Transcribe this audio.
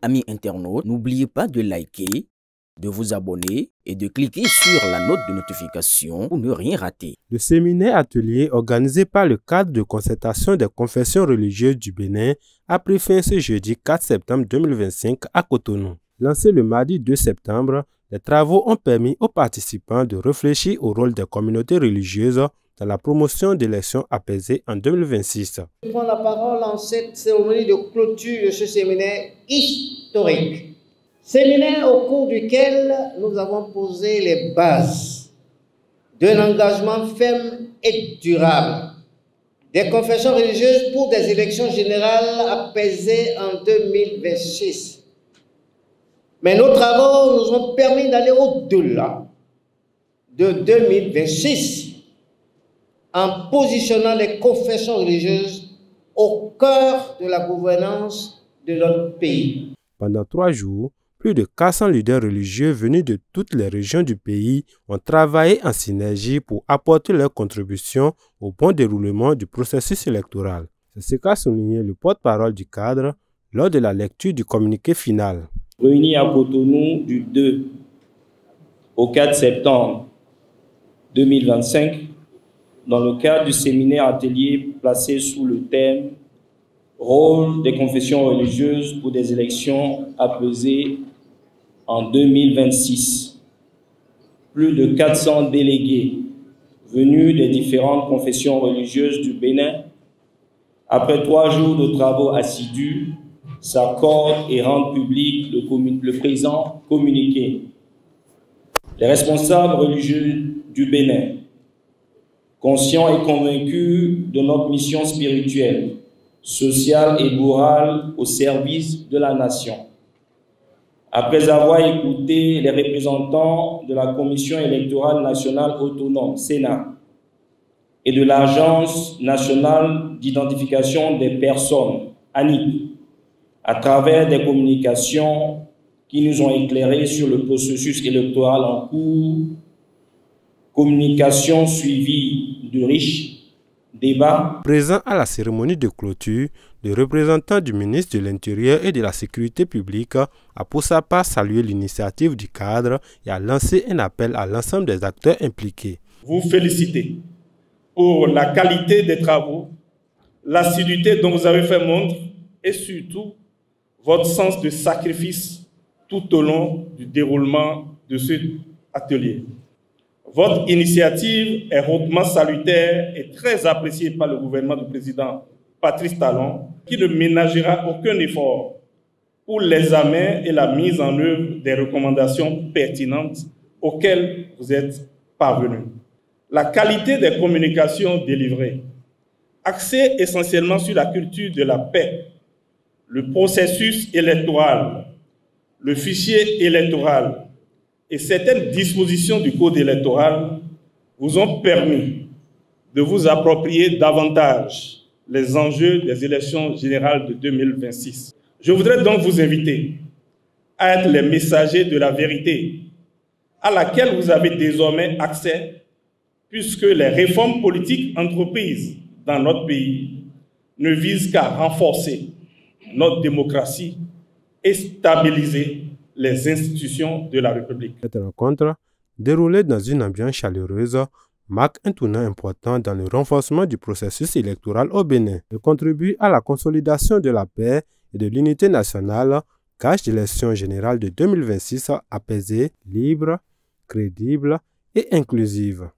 amis internautes, n'oubliez pas de liker, de vous abonner et de cliquer sur la note de notification pour ne rien rater. Le séminaire atelier organisé par le cadre de concertation des confessions religieuses du Bénin a pris fin ce jeudi 4 septembre 2025 à Cotonou. Lancé le mardi 2 septembre, les travaux ont permis aux participants de réfléchir au rôle des communautés religieuses dans la promotion d'élections apaisées en 2026. Je prends la parole en cette cérémonie de clôture de ce séminaire historique. Séminaire au cours duquel nous avons posé les bases d'un engagement ferme et durable des confessions religieuses pour des élections générales apaisées en 2026. Mais nos travaux nous ont permis d'aller au-delà de 2026 en positionnant les confessions religieuses au cœur de la gouvernance de notre pays. Pendant 3 jours, plus de 400 leaders religieux venus de toutes les régions du pays ont travaillé en synergie pour apporter leur contribution au bon déroulement du processus électoral. C'est ce qu'a souligné le porte-parole du cadre lors de la lecture du communiqué final. Réunis à Cotonou du 2 au 4 septembre 2025, dans le cadre du séminaire atelier placé sous le thème « Rôle des confessions religieuses pour des élections apaisées en 2026 ». Plus de 400 délégués venus des différentes confessions religieuses du Bénin, après 3 jours de travaux assidus, s'accordent et rendent public le présent communiqué. Les responsables religieux du Bénin, conscients et convaincus de notre mission spirituelle, sociale et morale au service de la nation. Après avoir écouté les représentants de la Commission électorale nationale autonome, Sénat, et de l'Agence nationale d'identification des personnes, ANIP, à travers des communications qui nous ont éclairés sur le processus électoral en cours, communication suivie de riches débats. Présent à la cérémonie de clôture, le représentant du ministre de l'Intérieur et de la Sécurité publique a pour sa part salué l'initiative du cadre et a lancé un appel à l'ensemble des acteurs impliqués. Vous féliciter pour la qualité des travaux, l'assiduité dont vous avez fait montre et surtout votre sens de sacrifice tout au long du déroulement de cet atelier. Votre initiative est hautement salutaire et très appréciée par le gouvernement du président Patrice Talon, qui ne ménagera aucun effort pour l'examen et la mise en œuvre des recommandations pertinentes auxquelles vous êtes parvenus. La qualité des communications délivrées, axée essentiellement sur la culture de la paix, le processus électoral, le fichier électoral et certaines dispositions du code électoral vous ont permis de vous approprier davantage les enjeux des élections générales de 2026. Je voudrais donc vous inviter à être les messagers de la vérité à laquelle vous avez désormais accès, puisque les réformes politiques entreprises dans notre pays ne visent qu'à renforcer notre démocratie et stabiliser les institutions de la République. Cette rencontre, déroulée dans une ambiance chaleureuse, marque un tournant important dans le renforcement du processus électoral au Bénin. Elle contribue à la consolidation de la paix et de l'unité nationale, gage d'élections générales de 2026 apaisée, libre, crédible et inclusive.